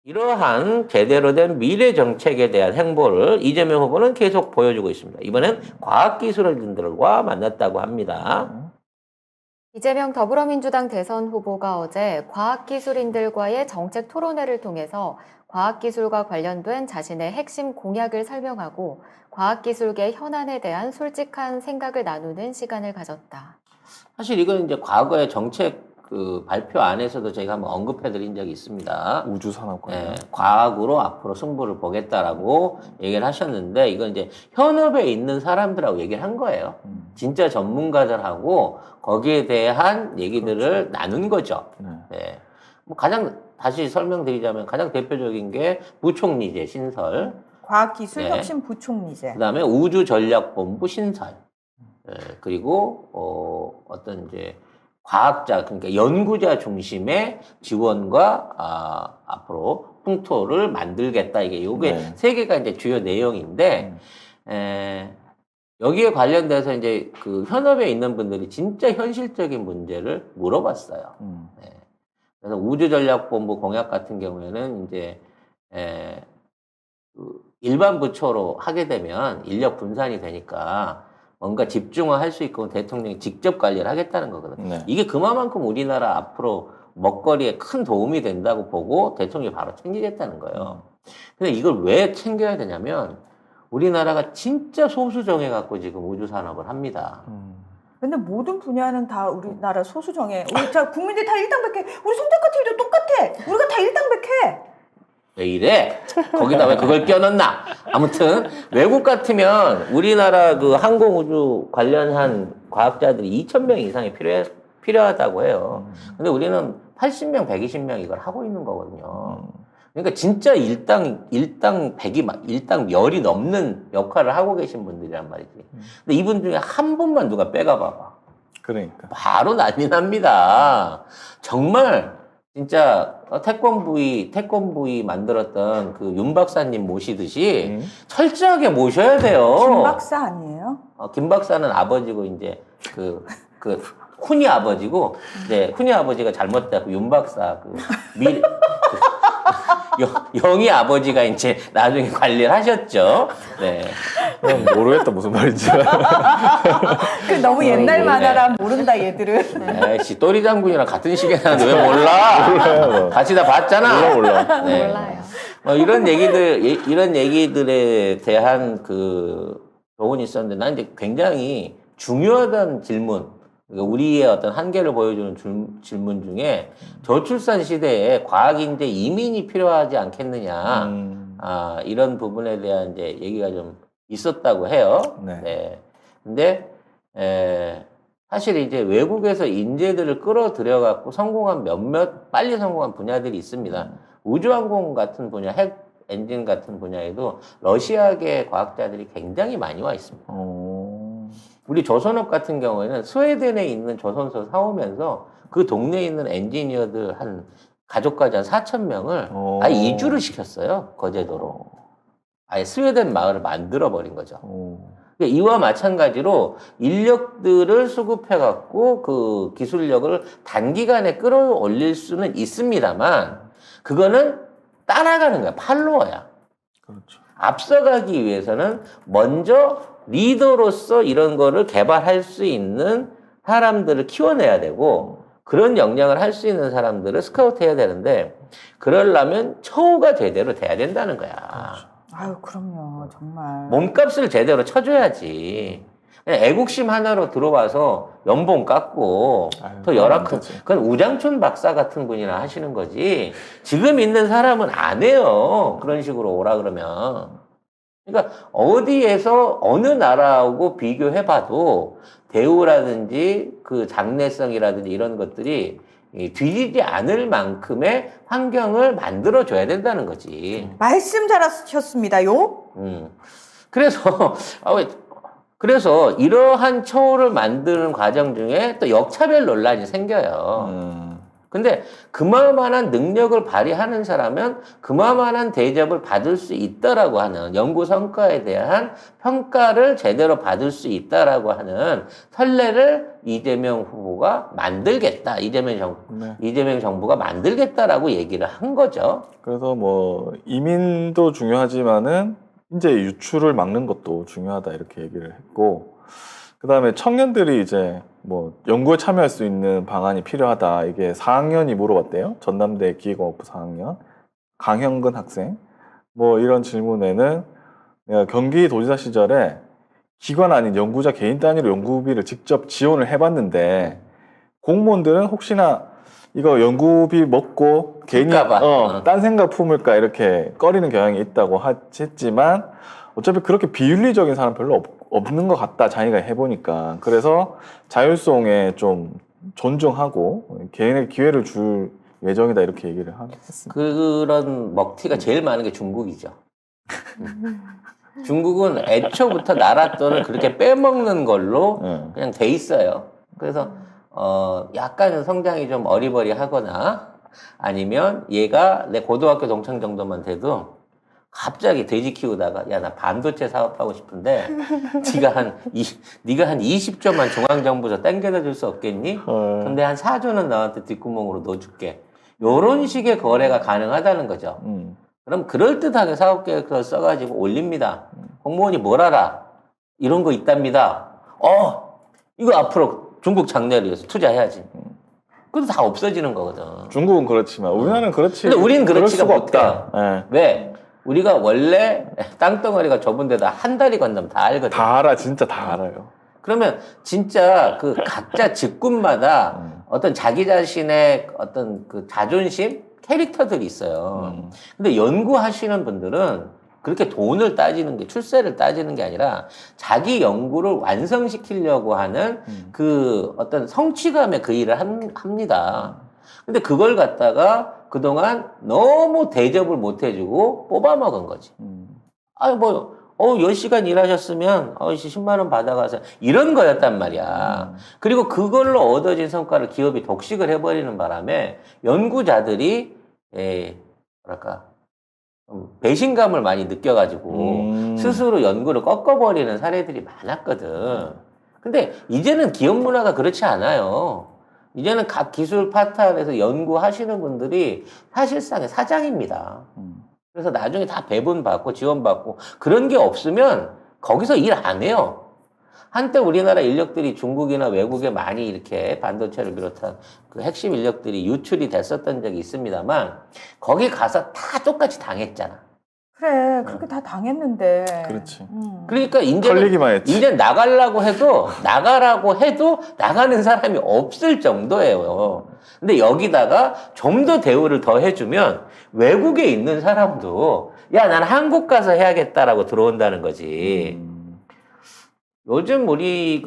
이러한 제대로 된 미래 정책에 대한 행보를 이재명 후보는 계속 보여주고 있습니다. 이번엔 과학기술인들과 만났다고 합니다. 이재명 더불어민주당 대선 후보가 어제 과학기술인들과의 정책 토론회를 통해서 과학기술과 관련된 자신의 핵심 공약을 설명하고 과학기술계 현안에 대한 솔직한 생각을 나누는 시간을 가졌다. 사실 이건 이제 과거의 정책 발표 안에서도 저희가 한번 언급해 드린 적이 있습니다. 우주산업관. 예, 과학으로 앞으로 승부를 보겠다라고 얘기를 하셨는데, 이건 이제 현업에 있는 사람들하고 얘기를 한 거예요. 진짜 전문가들하고 거기에 대한 얘기들을 나눈 거죠. 네. 네. 뭐 가장, 다시 설명드리자면 가장 대표적인 게 부총리제 신설, 과학기술혁신부총리제. 그 다음에 우주전략본부 신설, 그리고, 어떤 이제 과학자, 그러니까 연구자 중심의 지원과 앞으로 풍토를 만들겠다. 요게 네. 세 개가 이제 주요 내용인데, 여기에 관련돼서 이제 그 현업에 있는 분들이 진짜 현실적인 문제를 물어봤어요. 네. 그래서 우주전략본부 공약 같은 경우에는 이제, 일반 부처로 하게 되면 인력 분산이 되니까 뭔가 집중화할 수 있고 대통령이 직접 관리를 하겠다는 거거든요. 네. 이게 그만큼 우리나라 앞으로 먹거리에 큰 도움이 된다고 보고 대통령이 바로 챙기겠다는 거예요. 근데 이걸 왜 챙겨야 되냐면 우리나라가 진짜 소수 정해갖고 지금 우주 산업을 합니다. 근데 모든 분야는 다 우리나라 소수정예. 우리 자 국민들이 다 일당백해. 우리 손대카 TV도 똑같아. 우리가 다 일당백해. 왜 이래? 거기다 왜 그걸 껴넣나? 아무튼 외국 같으면 우리나라 그 항공우주 관련한 과학자들이 2,000명 이상이 필요하다고 해요. 근데 우리는 80명, 120명 이걸 하고 있는 거거든요. 그러니까 진짜 일당 열이 넘는 역할을 하고 계신 분들이란 말이지. 근데 이분 중에 한 분만 누가 빼가 봐봐. 그러니까. 바로 난리 납니다. 정말 진짜 태권부이 만들었던 그 윤 박사님 모시듯이 철저하게 모셔야 돼요. 김 박사 아니에요? 김 박사는 아버지고 이제 훈이 아버지고 이제 훈이 아버지가 잘못돼서 윤 박사 영희 아버지가 이제 나중에 관리를 하셨죠. 네. 모르겠다 무슨 말인지. 그 너무 옛날 모르네. 만화라 모른다 얘들은. 에이씨 또리 장군이랑 같은 시기에 나는데 왜 몰라? 몰라요. 같이 다 봤잖아. 몰라. 네. 몰라요. 이런 얘기들에 대한 그 교훈이 있었는데 난 이제 굉장히 중요하다는 질문, 그러니까 우리의 어떤 한계를 보여주는 질문 중에 저출산 시대에 과학인재 이민이 필요하지 않겠느냐, 이런 부분에 대한 이제 얘기가 좀 있었다고 해요. 네. 근데 사실 이제 외국에서 인재들을 끌어들여 갖고 빨리 성공한 분야들이 있습니다. 우주항공 같은 분야, 핵 엔진 같은 분야에도 러시아계 과학자들이 굉장히 많이 와 있습니다. 우리 조선업 같은 경우에는 스웨덴에 있는 조선소 사오면서 그 동네에 있는 엔지니어들 가족까지 한 4,000명을 아예 이주를 시켰어요. 거제도로. 아예 스웨덴 마을을 만들어버린 거죠. 그러니까 이와 마찬가지로 인력들을 수급해갖고 그 기술력을 단기간에 끌어올릴 수는 있습니다만 그거는 따라가는 거야. 팔로워야. 그렇죠. 앞서가기 위해서는 먼저 리더로서 이런 거를 개발할 수 있는 사람들을 키워내야 되고 그런 역량을 할 수 있는 사람들을 스카우트해야 되는데 그러려면 처우가 제대로 돼야 된다는 거야. 그렇죠. 아유 그럼요 정말. 몸값을 제대로 쳐줘야지. 그냥 애국심 하나로 들어와서 연봉 깎고 아유, 더 열악한 되지. 그건 우장춘 박사 같은 분이나 하시는 거지 지금 있는 사람은 안 해요. 그런 식으로 오라 그러면. 그러니까 어디에서 어느 나라하고 비교해봐도 대우라든지 그 장래성이라든지 이런 것들이 뒤지지 않을 만큼의 환경을 만들어줘야 된다는 거지. 말씀 잘하셨습니다요. 그래서 이러한 처우를 만드는 과정 중에 또 역차별 논란이 생겨요. 근데 그만한 능력을 발휘하는 사람은 그만한 대접을 받을 수 있다라고 하는 연구 성과에 대한 평가를 제대로 받을 수 있다라고 하는 선례를 이재명 후보가 만들겠다. 이재명 정부가 만들겠다라고 얘기를 한 거죠. 그래서 뭐 이민도 중요하지만은 이제 유출을 막는 것도 중요하다 이렇게 얘기를 했고, 그다음에 청년들이 이제 뭐 연구에 참여할 수 있는 방안이 필요하다. 이게 4학년이 물어봤대요. 전남대 기계공학부 4학년 강형근 학생. 뭐 이런 질문에는 내가 경기도지사 시절에 기관 아닌 연구자 개인 단위로 연구비를 직접 지원을 해봤는데 공무원들은 혹시나 이거 연구비 먹고 괜히 딴 생각 품을까 이렇게 꺼리는 경향이 있다고 했지만 어차피 그렇게 비윤리적인 사람 별로 없는 것 같다. 자기가 해보니까. 그래서 자율성에 좀 존중하고 개인에게 기회를 줄 예정이다 이렇게 얘기를 했습니다. 그런 먹튀가 제일 많은 게 중국이죠. 중국은 애초부터 나라 돈을 그렇게 빼먹는 걸로 그냥 돼 있어요. 그래서 약간 성장이 좀 어리버리하거나 아니면 얘가 내 고등학교 동창 정도만 돼도 갑자기 돼지 키우다가 야 나 반도체 사업하고 싶은데 네가 한 20조만 중앙정부에서 땡겨다 줄 수 없겠니? 근데 한 4조는 너한테 뒷구멍으로 넣어줄게. 요런 식의 거래가 가능하다는 거죠. 그럼 그럴듯하게 사업계획서를 써가지고 올립니다. 공무원이 뭘 알아? 이런 거 있답니다. 이거 앞으로 중국 장래를 위해서 투자해야지. 그것도 다 없어지는 거거든. 중국은 그렇지만 우리나라는 그렇지. 근데 우리는 그렇지가 수가 못해. 없다. 왜? 우리가 원래 땅덩어리가 좁은 데다 한 달이 건너면 다 알거든. 다 알아. 진짜 다 알아요. 그러면 진짜 그 각자 직군마다 어떤 자기 자신의 어떤 그 자존심? 캐릭터들이 있어요. 근데 연구하시는 분들은 그렇게 돈을 따지는 게, 출세를 따지는 게 아니라 자기 연구를 완성시키려고 하는 그 어떤 성취감에 그 일을 합니다. 근데 그걸 갖다가 그동안 너무 대접을 못 해주고 뽑아먹은 거지. 10시간 일하셨으면 10만 원 받아가서 이런 거였단 말이야. 그리고 그걸로 얻어진 성과를 기업이 독식을 해버리는 바람에 연구자들이 뭐랄까 배신감을 많이 느껴가지고 스스로 연구를 꺾어버리는 사례들이 많았거든. 근데 이제는 기업 문화가 그렇지 않아요. 이제는 각 기술 파트에서 연구하시는 분들이 사실상의 사장입니다. 그래서 나중에 다 배분받고 지원받고 그런 게 없으면 거기서 일 안 해요. 한때 우리나라 인력들이 중국이나 외국에 많이 이렇게 반도체를 비롯한 그 핵심 인력들이 유출이 됐었던 적이 있습니다만 거기 가서 다 똑같이 당했잖아. 그래, 그렇게 다 당했는데. 그렇지. 그러니까 털리기만 했지. 이제 나가라고 해도 나가는 사람이 없을 정도예요. 근데 여기다가 좀 더 대우를 더 해주면 외국에 있는 사람도 야, 난 한국 가서 해야겠다라고 들어온다는 거지. 요즘 우리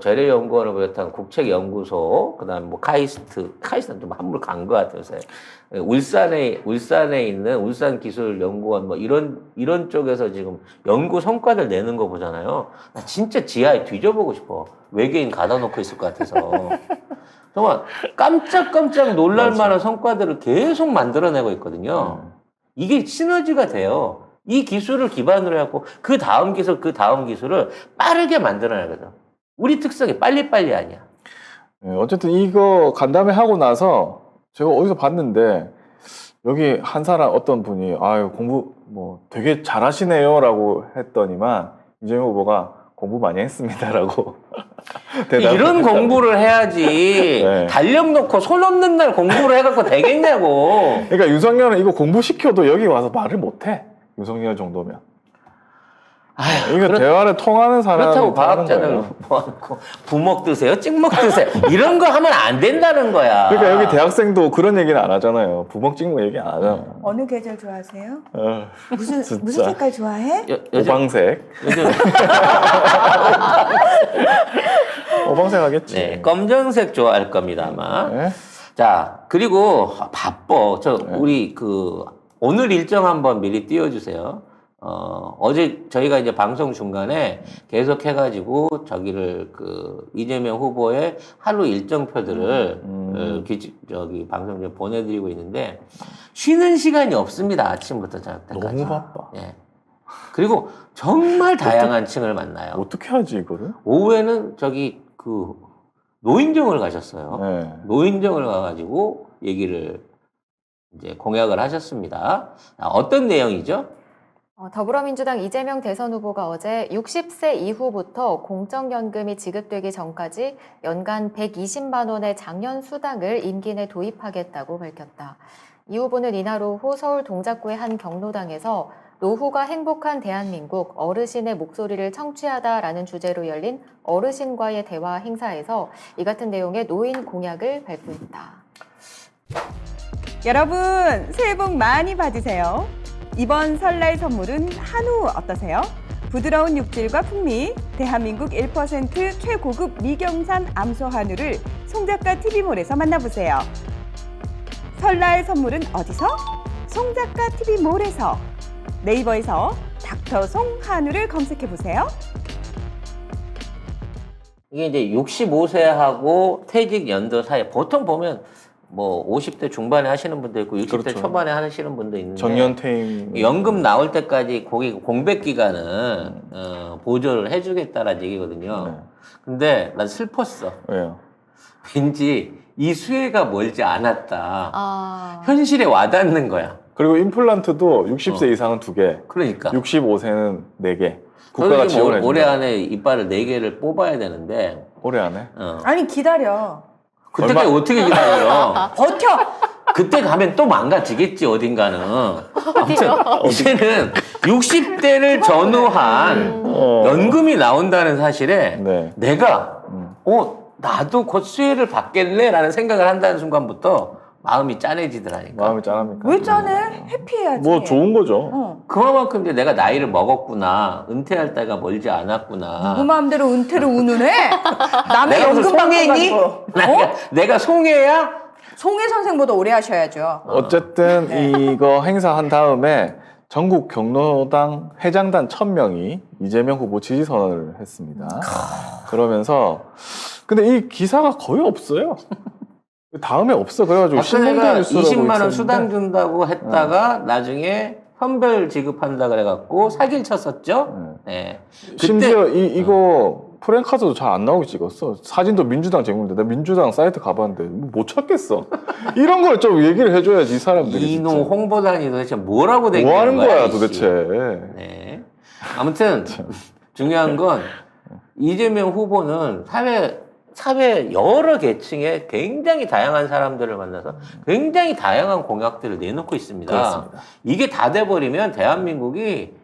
재래연구원을 비롯한 국책연구소, 그다음 카이스트는 좀 한물 간 것 같아요. 울산에 있는 울산기술연구원 이런 쪽에서 지금 연구 성과들 내는 거 보잖아요. 나 진짜 지하에 뒤져보고 싶어. 외계인 가다 놓고 있을 것 같아서. 정말 깜짝깜짝 놀랄 만한 성과들을 계속 만들어내고 있거든요. 이게 시너지가 돼요. 이 기술을 기반으로 해갖고 그 다음 기술을 빠르게 만들어내거든. 우리 특성이 빨리빨리 아니야. 어쨌든 이거 간담회 하고 나서 제가 어디서 봤는데 여기 한 사람 어떤 분이 공부 뭐 되게 잘하시네요라고 했더니만 이재명 후보가 공부 많이 했습니다라고 이런 공부를 해야지. 네. 달력 놓고 손 없는 날 공부를 해갖고 되겠냐고. 그러니까 윤석열은 이거 공부 시켜도 여기 와서 말을 못해. 윤석열 정도면. 이거 대화를 통하는 사람이 그렇다고 과학자들 모아놓고 부먹 드세요, 찍먹 드세요 이런 거 하면 안 된다는 거야. 그러니까 여기 대학생도 그런 얘기는 안 하잖아요. 부먹 찍먹 얘기 안 하잖아. 어느 계절 좋아하세요? 무슨 진짜. 색깔 좋아해? 오방색. 요즘 오방색 하겠지. 네, 검정색 좋아할 겁니다 아마. 네. 자, 그리고 바빠. 우리 오늘 일정 한번 미리 띄워주세요. 어제 저희가 이제 방송 중간에 계속 해가지고 저기를 이재명 후보의 하루 일정표들을 저기 방송 중 보내드리고 있는데 쉬는 시간이 없습니다. 아침부터 저녁 때까지. 너무 바빠. 예. 그리고 정말 다양한 층을 만나요. 어떻게 하지 이거를? 오후에는 저기 노인정을 가셨어요. 네. 노인정을 가가지고 얘기를 이제 공약을 하셨습니다. 어떤 내용이죠? 더불어민주당 이재명 대선 후보가 어제 60세 이후부터 공적연금이 지급되기 전까지 연간 120만 원의 장년 수당을 임기 내 도입하겠다고 밝혔다. 이 후보는 이날 오후 서울 동작구의 한 경로당에서 노후가 행복한 대한민국 어르신의 목소리를 청취하다라는 주제로 열린 어르신과의 대화 행사에서 이 같은 내용의 노인 공약을 발표했다. 여러분 새해 복 많이 받으세요. 이번 설날 선물은 한우 어떠세요? 부드러운 육질과 풍미, 대한민국 1% 최고급 미경산 암소 한우를 송작가 TV몰에서 만나보세요. 설날 선물은 어디서? 송작가 TV몰에서. 네이버에서 닥터송 한우를 검색해보세요. 이게 이제 65세하고 퇴직 연도 사이 보통 보면 뭐 50대 중반에 하시는 분도 있고 60대 그렇죠. 초반에 하시는 분도 있는데 정년퇴임. 연금 나올 때까지 거기 공백 기간은 보조를 해주겠다라는 얘기거든요. 네. 근데 난 슬펐어. 왜요? 왠지 이 수혜가 멀지 않았다. 아, 현실에 와닿는 거야. 그리고 임플란트도 60세 이상은 2개, 그러니까. 65세는 4개. 저도 국가가 지금 지원해 올해 준다. 안에 이빨을 4개를 뽑아야 되는데 올해 안에? 아니 기다려. 그때까지 얼마- 어떻게 기다려? 버텨. 그때 가면 또 망가지겠지 어딘가는. 아무튼 이제는 60대를 전후한 연금이 나온다는 사실에 네. 내가 나도 곧 수혜를 받겠네라는 생각을 한다는 순간부터 마음이 짠해지더라니까. 마음이 짠합니까? 왜 짠해? 해피해야지. 뭐 좋은 거죠. 어. 그만큼 이제 내가 나이를 먹었구나, 은퇴할 때가 멀지 않았구나. 누구 마음대로 은퇴를 운운해? 남의 내가 무슨 연금 받고 송해니? 가지고. 내가 송해야? 송혜 선생보다 오래 하셔야죠. 어쨌든 이거 행사한 다음에 전국 경로당 회장단 1000명이 이재명 후보 지지 선언을 했습니다. 그러면서 근데 이 기사가 거의 없어요. 다음에 없어. 그래가지고 박근혜가 뉴스라고 20만 원 있었는데 수당 준다고 했다가 나중에 현별 지급한다 그래갖고 사기를 쳤었죠. 네. 심지어 이거 프랭카드도 잘 안 나오게 찍었어. 사진도 민주당 제공인데 나 민주당 사이트 가봤는데 못 찾겠어. 이런 걸 좀 얘기를 해줘야지 이 사람들이. 이놈 진짜. 홍보단이 도대체 뭐라고 된 뭐 하는 거야 이씨. 도대체. 네. 아무튼 중요한 건 이재명 후보는 사회 여러 계층의 굉장히 다양한 사람들을 만나서 굉장히 다양한 공약들을 내놓고 있습니다. 그렇습니다. 이게 다 돼버리면 대한민국이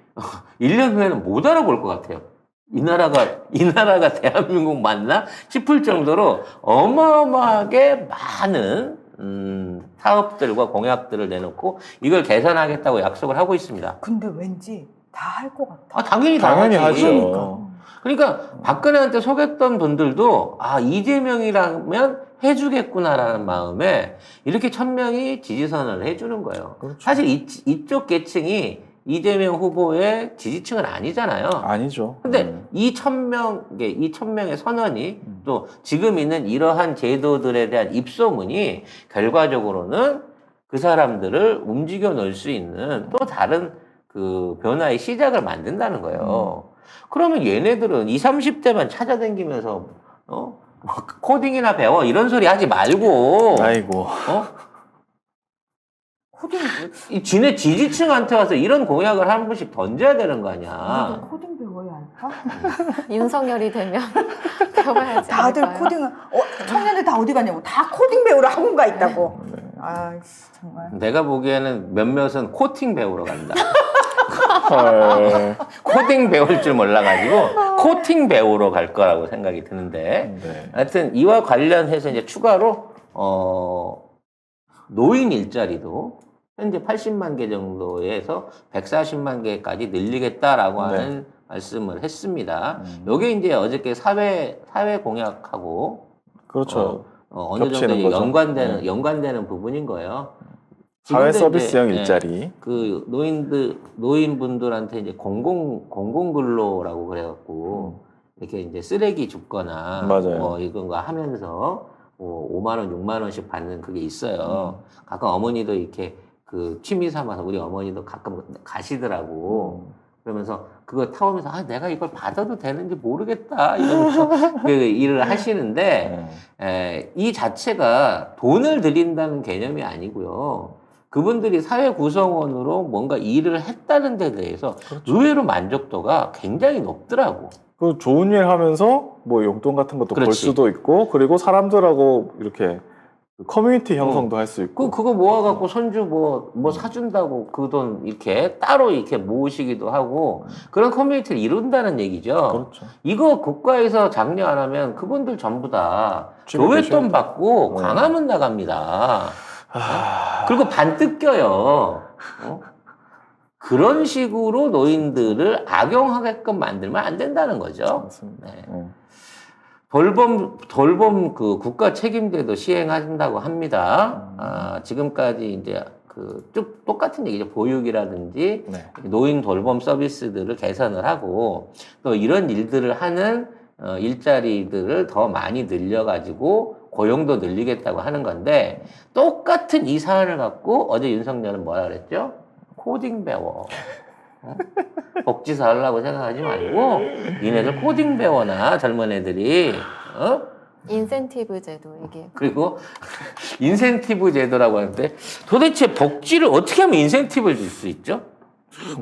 1년 후에는 못 알아볼 것 같아요. 이 나라가 대한민국 맞나 싶을 정도로 어마어마하게 많은 사업들과 공약들을 내놓고 이걸 개선하겠다고 약속을 하고 있습니다. 근데 왠지 다 할 것 같아. 아, 당연히 당연히 하지. 하죠. 그러니까 박근혜한테 속였던 분들도 이재명이라면 해주겠구나라는 마음에 이렇게 1000명이 지지선언을 해주는 거예요. 그렇죠. 사실 이쪽 계층이 이재명 후보의 지지층은 아니잖아요. 아니죠. 근데 이 1000명의 선언이 또 지금 있는 이러한 제도들에 대한 입소문이 결과적으로는 그 사람들을 움직여 놓을 수 있는 또 다른 그 변화의 시작을 만든다는 거예요. 그러면 얘네들은 20, 30대만 찾아다니면서 뭐 코딩이나 배워 이런 소리 하지 말고 아이고. 코딩 이 지네 지지층한테 와서 이런 공약을 한 번씩 던져야 되는 거 우리도 아니야. 코딩 배워야 할까? 윤석열이 되면 배워야지. 다들 않을까요? 코딩을 청년들 다 어디 갔냐고 다 코딩 배우러 학원 가 있다고. 아이씨 정말. 내가 보기에는 몇몇은 코팅 배우러 간다. 헐. 코딩 배울 줄 몰라가지고 코팅 배우러 갈 거라고 생각이 드는데 네. 하여튼 이와 관련해서 이제 추가로 노인 일자리도 현재 80만 개 정도에서 140만 개까지 늘리겠다라고 하는 말씀을 했습니다. 요게 이제 어저께 사회 공약하고 그렇죠. 어느 정도 겹치는 거죠. 연관되는 부분인 거예요. 사회 지금도 서비스형 이제, 일자리. 그 노인분들한테 이제 공공근로라고 그래갖고 이렇게 이제 쓰레기 줍거나 맞아요. 뭐 이건 거 하면서 뭐 5만 원, 6만 원씩 받는 그게 있어요. 가끔 어머니도 이렇게 그 취미 삼아서 우리 어머니도 가끔 가시더라고. 그러면서 그거 타오면서 아 내가 이걸 받아도 되는지 모르겠다 이러면서 그 일을 하시는데 이 자체가 돈을 들인다는 개념이 아니고요. 그분들이 사회 구성원으로 뭔가 일을 했다는 데 대해서 의외로 만족도가 굉장히 높더라고. 그 좋은 일 하면서 뭐 용돈 같은 것도 벌 그렇지. 수도 있고, 그리고 사람들하고 이렇게 커뮤니티 형성도 할 수 있고. 그거 모아갖고 손주 뭐 사준다고 그 돈 이렇게 따로 이렇게 모으시기도 하고 그런 커뮤니티를 이룬다는 얘기죠. 그렇죠. 이거 국가에서 장려 안 하면 그분들 전부 다 집에 교회 계셔야 돈 돼. 받고 광화문 나갑니다. 그리고 반 뜯겨요. 그런 식으로 노인들을 악용하게끔 만들면 안 된다는 거죠. 맞습니다. 네. 돌봄 그 국가 책임제도 시행한다고 합니다. 지금까지 이제 그 쭉 똑같은 얘기죠. 보육이라든지 네. 노인 돌봄 서비스들을 개선을 하고 또 이런 일들을 하는 일자리들을 더 많이 늘려가지고 고용도 늘리겠다고 하는 건데 똑같은 이 사안을 갖고 어제 윤석열은 뭐라 그랬죠? 코딩 배워. 복지사 하려고 생각하지 말고 니네들 코딩 배워나 젊은 애들이 인센티브 제도 이게 그리고 인센티브 제도라고 하는데 도대체 복지를 어떻게 하면 인센티브를 줄 수 있죠?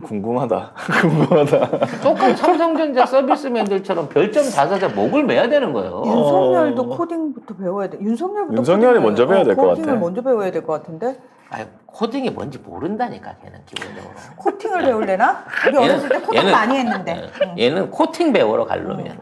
궁금하다. 궁금하다. 똑같은 삼성전자 서비스맨들처럼 별점 5에 목을 매야 되는 거예요. 윤석열도 코딩부터 배워야 돼. 윤석열이 윤석열이 먼저 배워야 될 것 같아. 코딩을 먼저 배워야 될 것 같은데. 아니, 코딩이 뭔지 모른다니까 걔는 기본적으로. 코팅을 배울래나? 우리 어렸을 때 코딩 많이 했는데. 얘는 코팅 배우러 갈 놈이야.